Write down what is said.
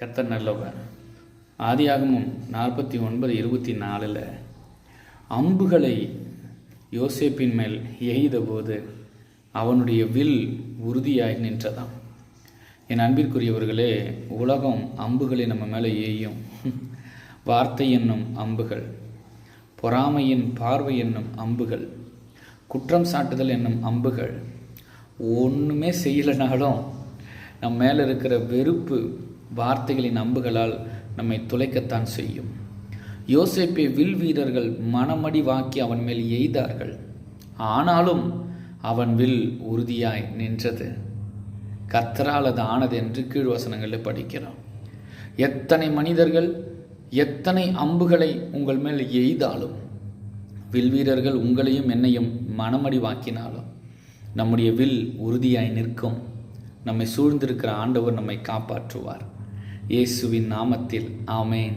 கர்த்தர் நல்லவர். ஆதியாகமம் 49:24 அம்புகளை யோசேப்பின் மேல் எய்தபோது அவனுடைய வில் உறுதியாய் நின்றதாம். என் அன்பிற்குரியவர்களே, உலகம் அம்புகளை நம்ம மேலே எய்யும். வார்த்தை என்னும் அம்புகள், பொறாமையின் பார்வை என்னும் அம்புகள், குற்றம் சாட்டுதல் என்னும் அம்புகள், ஒன்றுமே செய்யலைனாலும் நம்ம மேலே இருக்கிற வெறுப்பு வார்த்தைகளின் அம்புகளால் நம்மை துளைக்கத்தான் செய்யும். யோசேப்பை வில் வீரர்கள் மனமடி வாக்கி அவன் மேல் எய்தார்கள். ஆனாலும் அவன் வில் உறுதியாய் நின்றது. கர்த்தரால் அது ஆனது என்று கீழ்வசனங்களில் படிக்கிறோம். எத்தனை மனிதர்கள் எத்தனை அம்புகளை உங்கள் மேல் எய்தாலும், வில் வீரர்கள் உங்களையும் என்னையும் மனமடி வாக்கினாலும் நம்முடைய வில் உறுதியாய் நிற்கும். நம்மை சூழ்ந்திருக்கிற ஆண்டவர் நம்மை காப்பாற்றுவார். இயேசுவின் நாமத்தில் ஆமென்.